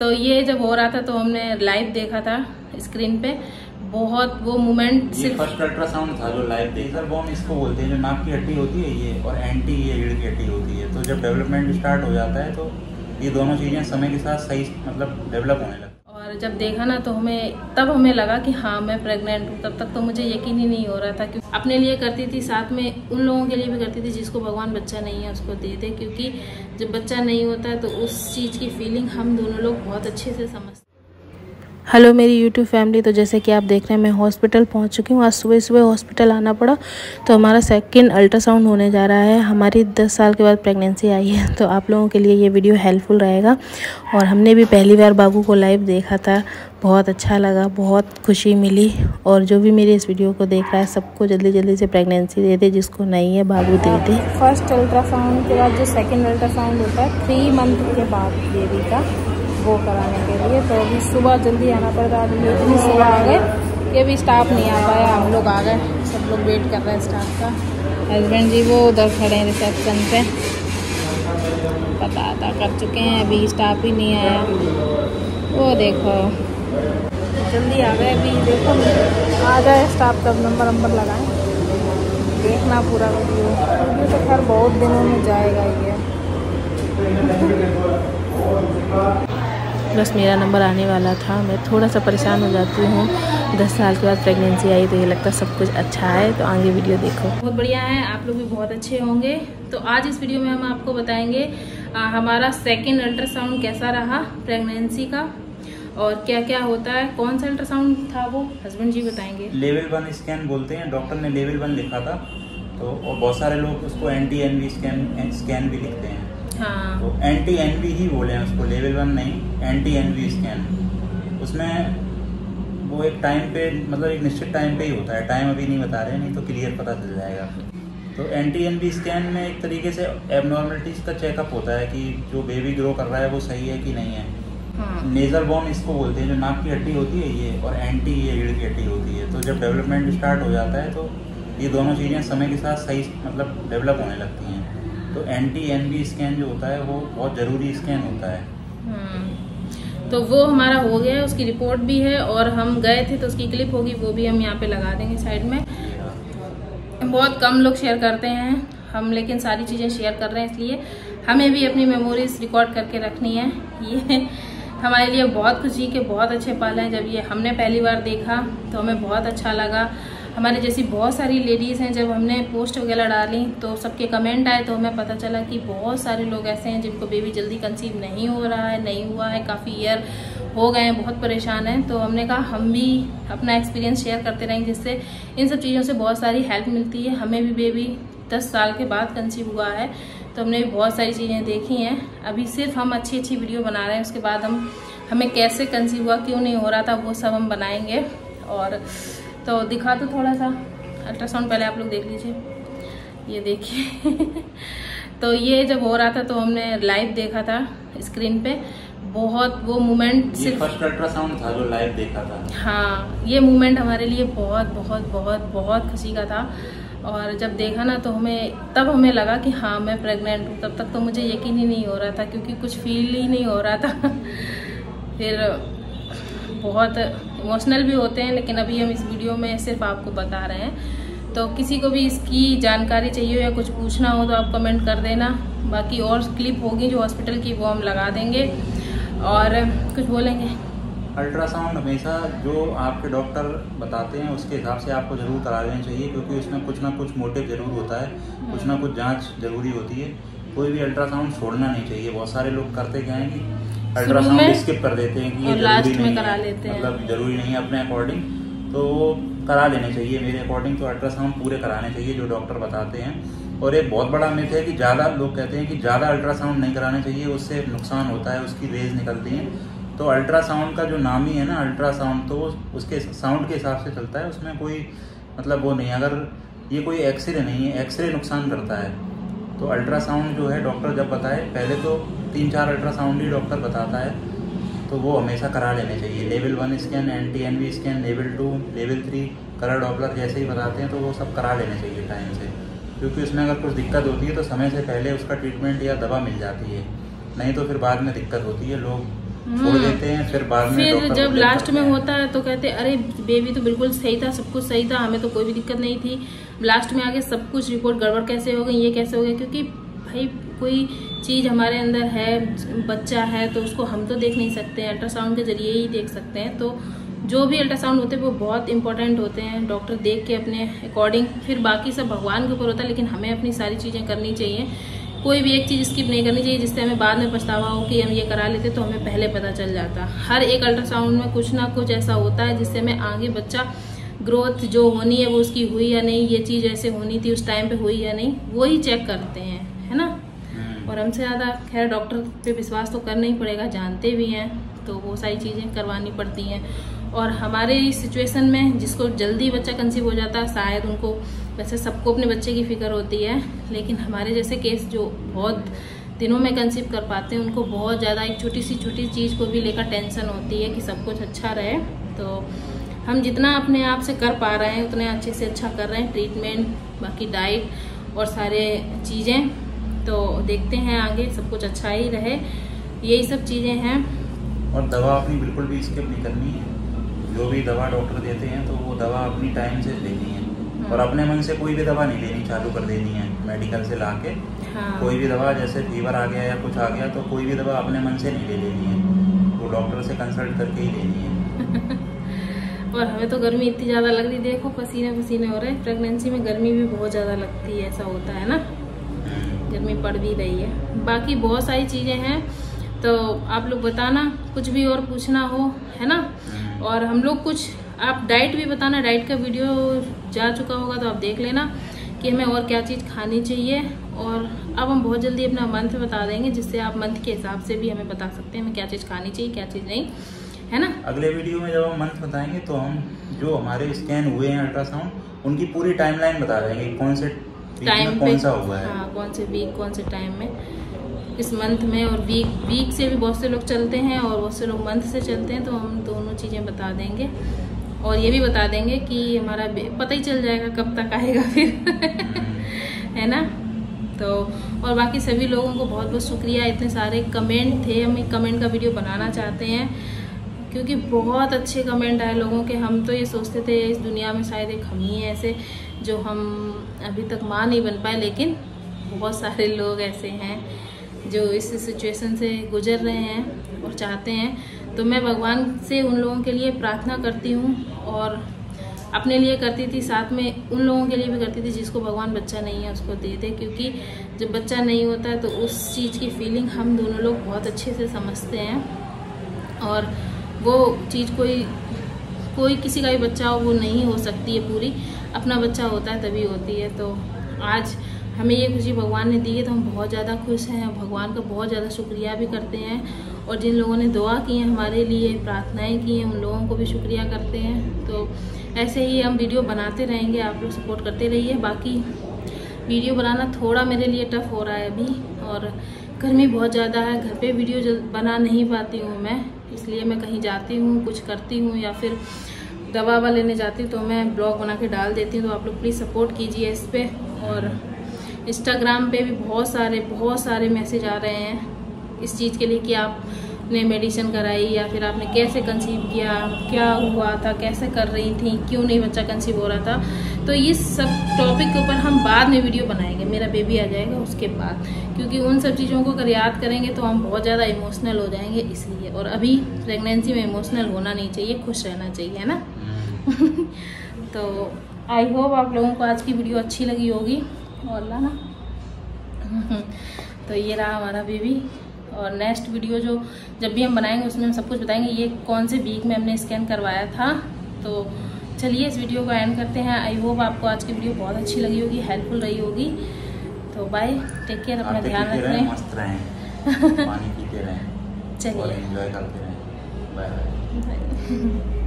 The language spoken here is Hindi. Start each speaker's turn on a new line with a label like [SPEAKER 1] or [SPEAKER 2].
[SPEAKER 1] तो ये जब हो रहा था तो हमने लाइव देखा था स्क्रीन पे, बहुत वो मोमेंट।
[SPEAKER 2] सिर्फ फर्स्ट अल्ट्रासाउंड था जो लाइव देखा। बोन इसको बोलते हैं, जो नाक की हड्डी होती है ये, और एंटी ये रीढ़ की हड्डी होती है। तो जब डेवलपमेंट स्टार्ट हो जाता है तो ये दोनों चीज़ें समय के साथ सही मतलब डेवलप होने लगती है।
[SPEAKER 1] और जब देखा ना तो हमें लगा कि हाँ मैं प्रेग्नेंट हूँ। तब तक तो मुझे यकीन ही नहीं हो रहा था कि अपने लिए करती थी, साथ में उन लोगों के लिए भी करती थी जिसको भगवान बच्चा नहीं है उसको दे दे, क्योंकि जब बच्चा नहीं होता है तो उस चीज़ की फीलिंग हम दोनों लोग बहुत अच्छे से समझते हैं।
[SPEAKER 3] हेलो मेरी यूट्यूब फैमिली, तो जैसे कि आप देख रहे हैं मैं हॉस्पिटल पहुंच चुकी हूं। आज सुबह सुबह हॉस्पिटल आना पड़ा। तो हमारा सेकंड अल्ट्रासाउंड होने जा रहा है। हमारी 10 साल के बाद प्रेगनेंसी आई है, तो आप लोगों के लिए ये वीडियो हेल्पफुल रहेगा। और हमने भी पहली बार बाबू को लाइव देखा था, बहुत अच्छा लगा, बहुत खुशी मिली। और जो भी मेरे इस वीडियो को देख रहा है सबको जल्दी जल्दी से प्रेगनेंसी दे दे, जिसको नहीं है बाबू दे दे। फर्स्ट अल्ट्रासाउंड के बाद जो सेकेंड अल्ट्रासाउंड होता है 3 मंथ के बाद बेबी का, वो कराने के लिए। तो अभी सुबह जल्दी आना पड़ता है। अभी इतनी सुबह आ गए कि अभी स्टाफ नहीं आ पाया, हम लोग आ गए। सब लोग वेट कर रहे हैं स्टाफ का। हस्बैंड जी वो उधर खड़े हैं रिसेप्शन पे, पता कर चुके हैं, अभी स्टाफ ही नहीं आया। वो देखो जल्दी आ गए। अभी देखो आ जाए स्टाफ, तब नंबर लगाएं। देखना पूरा वीडियो तो खैर बहुत दिनों में जाएगा ये। बस मेरा नंबर आने वाला था। मैं थोड़ा सा परेशान हो जाती हूँ। 10 साल के बाद प्रेगनेंसी आई तो ये लगता है सब कुछ अच्छा है। तो आगे वीडियो देखो,
[SPEAKER 1] बहुत बढ़िया है, आप लोग भी बहुत अच्छे होंगे। तो आज इस वीडियो में हम आपको बताएंगे हमारा सेकेंड अल्ट्रासाउंड कैसा रहा प्रेगनेंसी का, और क्या क्या होता है। कौन सा अल्ट्रासाउंड था वो हस्बैंड जी बताएंगे।
[SPEAKER 2] लेवल 1 स्कैन बोलते हैं, डॉक्टर ने लेवल 1 लिखा था। तो और बहुत सारे लोग उसको एंटी एनवी स्कैन भी लिखते हैं।
[SPEAKER 1] हाँ,
[SPEAKER 2] तो एंटी एनवी ही बोले हैं उसको, लेवल 1 नहीं, एंटी एनवी स्कैन। उसमें वो एक टाइम पे, मतलब एक निश्चित टाइम पे ही होता है। टाइम अभी नहीं बता रहे, नहीं तो क्लियर पता चल जाएगा। तो एंटी एनवी स्कैन में एक तरीके से एबनॉर्मलिटीज का चेकअप होता है कि जो बेबी ग्रो कर रहा है वो सही है कि नहीं है।
[SPEAKER 1] हाँ।
[SPEAKER 2] नेजल बोन इसको बोलते हैं, जो नाक की हड्डी होती है ये, और एंटी ये रीढ़ की हड्डी होती है। तो जब डेवलपमेंट स्टार्ट हो जाता है तो ये दोनों चीज़ें समय के साथ सही मतलब डेवलप होने लगती हैं। तो एंटी एनवी स्कैन जो होता है वो बहुत ज़रूरी स्कैन होता है।
[SPEAKER 1] तो वो हमारा हो गया, उसकी रिपोर्ट भी है, और हम गए थे तो उसकी क्लिप होगी, वो भी हम यहाँ पे लगा देंगे साइड में। बहुत कम लोग शेयर करते हैं हम, लेकिन सारी चीज़ें शेयर कर रहे हैं, इसलिए हमें भी अपनी मेमोरीज रिकॉर्ड करके रखनी है। ये हमारे लिए बहुत खुशी के बहुत अच्छे पल हैं। जब ये हमने पहली बार देखा तो हमें बहुत अच्छा लगा। हमारे जैसी बहुत सारी लेडीज़ हैं, जब हमने पोस्ट वगैरह डाली तो सबके कमेंट आए, तो हमें पता चला कि बहुत सारे लोग ऐसे हैं जिनको बेबी जल्दी कंसीव नहीं हो रहा है, नहीं हुआ है, काफ़ी ईयर हो गए हैं, बहुत परेशान हैं। तो हमने कहा हम भी अपना एक्सपीरियंस शेयर करते रहेंगे, जिससे इन सब चीज़ों से बहुत सारी हेल्प मिलती है। हमें भी बेबी 10 साल के बाद कंसीव हुआ है, तो हमने भी बहुत सारी चीज़ें देखी हैं। अभी सिर्फ हम अच्छी अच्छी वीडियो बना रहे हैं, उसके बाद हमें कैसे कंसीव हुआ, क्यों नहीं हो रहा था, वो सब हम बनाएंगे। और तो दिखा दो थोड़ा सा अल्ट्रासाउंड, पहले आप लोग देख लीजिए, ये देखिए। तो ये जब हो रहा था तो हमने लाइव देखा था स्क्रीन पे, बहुत वो मोमेंट।
[SPEAKER 2] सिर्फ फर्स्ट अल्ट्रासाउंड था जो लाइव देखा था।
[SPEAKER 1] हाँ, ये मोमेंट हमारे लिए बहुत बहुत बहुत बहुत खुशी का था। और जब देखा ना तो हमें लगा कि हाँ मैं प्रेग्नेंट हूँ। तब तक तो मुझे यकीन ही नहीं हो रहा था, क्योंकि कुछ फील ही नहीं हो रहा था। फिर बहुत इमोशनल भी होते हैं, लेकिन अभी हम इस वीडियो में सिर्फ आपको बता रहे हैं। तो किसी को भी इसकी जानकारी चाहिए हो या कुछ पूछना हो तो आप कमेंट कर देना। बाकी और क्लिप होगी जो हॉस्पिटल की, वो हम लगा देंगे। और कुछ बोलेंगे?
[SPEAKER 2] अल्ट्रासाउंड हमेशा जो आपके डॉक्टर बताते हैं उसके हिसाब से आपको ज़रूर करा लेना चाहिए, क्योंकि उसमें कुछ ना कुछ मोटिव ज़रूर होता है, कुछ ना कुछ जांच ज़रूरी होती है। कोई भी अल्ट्रासाउंड छोड़ना नहीं चाहिए। बहुत सारे लोग करते क्या हैं कि अल्ट्रासाउंड स्किप कर देते हैं कि ये
[SPEAKER 1] लास्ट
[SPEAKER 2] जरूरी
[SPEAKER 1] में
[SPEAKER 2] नहीं
[SPEAKER 1] करा
[SPEAKER 2] है,
[SPEAKER 1] लेते हैं,
[SPEAKER 2] मतलब ज़रूरी नहीं है अपने अकॉर्डिंग, तो करा लेने चाहिए। मेरे अकॉर्डिंग तो अल्ट्रासाउंड पूरे कराने चाहिए जो डॉक्टर बताते हैं। और एक बहुत बड़ा मिथ है कि ज़्यादा लोग कहते हैं कि ज़्यादा अल्ट्रासाउंड नहीं कराने चाहिए, उससे नुकसान होता है, उसकी रेज निकलती हैं। तो अल्ट्रासाउंड का जो नाम ही है ना अल्ट्रासाउंड, तो उसके साउंड के हिसाब से चलता है, उसमें कोई मतलब वो नहीं। अगर ये कोई एक्सरे नहीं है, एक्सरे नुकसान करता है। तो अल्ट्रासाउंड जो है डॉक्टर जब बताए, पहले तो 3-4 अल्ट्रासाउंड ही डॉक्टर बताता है, तो वो हमेशा करा लेने चाहिए। लेवल 1 स्कैन, एंटी एनवी scan, level 2, level 3, colour Doppler जैसे ही बताते हैं, तो वो सब करा लेने चाहिए टाइम से। क्योंकि उसमें अगर कुछ दिक्कत होती है तो समय से पहले उसका ट्रीटमेंट या दवा मिल जाती है, नहीं तो फिर बाद में दिक्कत होती है। लोग छोड़ देते हैं, फिर बाद में
[SPEAKER 1] फिर जब लास्ट में होता है तो कहते अरे बेबी तो बिल्कुल सही था, सब कुछ सही था, हमें तो कोई भी दिक्कत नहीं थी, लास्ट में आके सब कुछ रिपोर्ट गड़बड़ कैसे हो गई, ये कैसे हो गया। क्योंकि भाई कोई चीज़ हमारे अंदर है, बच्चा है, तो उसको हम तो देख नहीं सकते हैं, अल्ट्रासाउंड के जरिए ही देख सकते हैं। तो जो भी अल्ट्रासाउंड होते हैं वो बहुत इंपॉर्टेंट होते हैं, डॉक्टर देख के अपने अकॉर्डिंग, फिर बाकी सब भगवान के ऊपर होता है, लेकिन हमें अपनी सारी चीज़ें करनी चाहिए, कोई भी एक चीज़ स्किप नहीं करनी चाहिए जिससे हमें बाद में पछतावा हो कि हम ये करा लेते तो हमें पहले पता चल जाता। हर एक अल्ट्रासाउंड में कुछ ना कुछ ऐसा होता है जिससे हमें आगे बच्चा ग्रोथ जो होनी है वो उसकी हुई या नहीं, ये चीज़ ऐसे होनी थी उस टाइम पे हुई या नहीं, वो ही चेक करते हैं, है ना। और हमसे ज़्यादा खैर डॉक्टर पे विश्वास तो करना ही पड़ेगा, जानते भी हैं, तो वो सारी चीज़ें करवानी पड़ती हैं। और हमारे सिचुएशन में जिसको जल्दी बच्चा कंसीव हो जाता है, शायद उनको, वैसे सबको अपने बच्चे की फिक्र होती है, लेकिन हमारे जैसे केस जो बहुत दिनों में कंसीव कर पाते हैं उनको बहुत ज़्यादा एक छोटी सी चीज़ को भी लेकर टेंशन होती है कि सब कुछ अच्छा रहे। तो हम जितना अपने आप से कर पा रहे हैं उतने अच्छे से अच्छा कर रहे हैं, ट्रीटमेंट, बाकी डाइट और सारे चीज़ें। तो देखते हैं आगे सब कुछ अच्छा ही रहे, यही सब चीज़ें हैं।
[SPEAKER 2] और दवा अपनी बिल्कुल भी स्किप नहीं करनी है, जो भी दवा डॉक्टर देते हैं तो वो दवा अपनी टाइम से लेनी है। और अपने मन से कोई भी दवा नहीं लेनी, चालू कर देनी है मेडिकल से लाके। कोई भी दवा जैसे फीवर आ गया या कुछ आ गया तो कोई भी दवा अपने मन से नहीं ले लेनी है, वो डॉक्टर से कंसल्ट करके ही लेनी है।
[SPEAKER 1] और हमें तो गर्मी इतनी ज़्यादा लग रही, देखो पसीने पसीने हो रहे हैं। प्रेगनेंसी में गर्मी भी बहुत ज़्यादा लगती है, ऐसा होता है ना, गर्मी पड़ भी रही है। बाकी बहुत सारी चीज़ें हैं, तो आप लोग बताना कुछ भी और पूछना हो, है ना। और हम लोग कुछ, आप डाइट भी बताना, डाइट का वीडियो जा चुका होगा तो आप देख लेना कि हमें और क्या चीज़ खानी चाहिए। और अब हम बहुत जल्दी अपना मंथ बता देंगे, जिससे आप मंथ के हिसाब से भी हमें बता सकते हैं हमें क्या चीज़ खानी चाहिए, क्या चीज़ नहीं, है ना।
[SPEAKER 2] अगले वीडियो में जब हम मंथ बताएंगे तो हम जो हमारे स्कैन हुए हैं अल्ट्रासाउंड उनकी पूरी टाइमलाइन बता देंगे, कौन से टाइम कौन सा हुआ है,
[SPEAKER 1] हाँ, कौन से वीक कौन से टाइम में, इस मंथ में। और वीक से भी बहुत से लोग चलते हैं और बहुत से लोग मंथ से चलते हैं, तो हम दोनों चीज़ें बता देंगे। और ये भी बता देंगे कि हमारा पता ही चल जाएगा कब तक आएगा फिर है ना। तो और बाकी सभी लोगों को बहुत बहुत शुक्रिया, इतने सारे कमेंट थे, हम एक कमेंट का वीडियो बनाना चाहते हैं क्योंकि बहुत अच्छे कमेंट आए लोगों के। हम तो ये सोचते थे इस दुनिया में शायद एक हम ही हैं ऐसे जो हम अभी तक माँ नहीं बन पाए, लेकिन बहुत सारे लोग ऐसे हैं जो इस सिचुएशन से गुजर रहे हैं और चाहते हैं। तो मैं भगवान से उन लोगों के लिए प्रार्थना करती हूँ और अपने लिए करती थी, साथ में उन लोगों के लिए भी करती थी जिसको भगवान बच्चा नहीं है उसको दे दे। क्योंकि जब बच्चा नहीं होता है तो उस चीज़ की फीलिंग हम दोनों लोग बहुत अच्छे से समझते हैं। और वो चीज़ कोई किसी का भी बच्चा हो वो नहीं हो सकती है पूरी, अपना बच्चा होता है तभी होती है। तो आज हमें ये खुशी भगवान ने दी है तो हम बहुत ज़्यादा खुश हैं, भगवान का बहुत ज़्यादा शुक्रिया भी करते हैं। और जिन लोगों ने दुआ की है हमारे लिए, प्रार्थनाएं की हैं, उन लोगों को भी शुक्रिया करते हैं। तो ऐसे ही हम वीडियो बनाते रहेंगे, आप लोग सपोर्ट करते रहिए। बाकी वीडियो बनाना थोड़ा मेरे लिए टफ हो रहा है अभी, और गर्मी बहुत ज़्यादा है, घर पे वीडियो बना नहीं पाती हूँ मैं, इसलिए मैं कहीं जाती हूँ, कुछ करती हूँ या फिर दवा ववा लेने जाती हूँ तो मैं ब्लॉग बना के डाल देती हूँ। तो आप लोग प्लीज़ सपोर्ट कीजिए इस पर। और इंस्टाग्राम पे भी बहुत सारे मैसेज आ रहे हैं इस चीज़ के लिए कि आपने मेडिसिन कराई या फिर आपने कैसे कंसीव किया, क्या हुआ था, कैसे कर रही थी, क्यों नहीं बच्चा कंसीव हो रहा था। तो ये सब टॉपिक के ऊपर हम बाद में वीडियो बनाएंगे, मेरा बेबी आ जाएगा उसके बाद, क्योंकि उन सब चीज़ों को अगर याद करेंगे तो हम बहुत ज़्यादा इमोशनल हो जाएंगे इसलिए। और अभी प्रेगनेंसी में इमोशनल होना नहीं चाहिए, खुश रहना चाहिए, है ना। तो आई होप आप लोगों को आज की वीडियो अच्छी लगी होगी। और ना तो ये रहा हमारा बेबी। और नेक्स्ट वीडियो जो जब भी हम बनाएंगे उसमें हम सब कुछ बताएंगे ये कौन से वीक में हमने स्कैन करवाया था। तो चलिए इस वीडियो को एंड करते हैं। आई होप आपको आज की वीडियो बहुत अच्छी लगी होगी, हेल्पफुल रही होगी। तो बाय, टेक केयर, अपना ध्यान रखें,
[SPEAKER 2] मस्त रहें, पानी पीते रहें,
[SPEAKER 1] चलिए
[SPEAKER 2] एंजॉय करते रहें। Bye bye.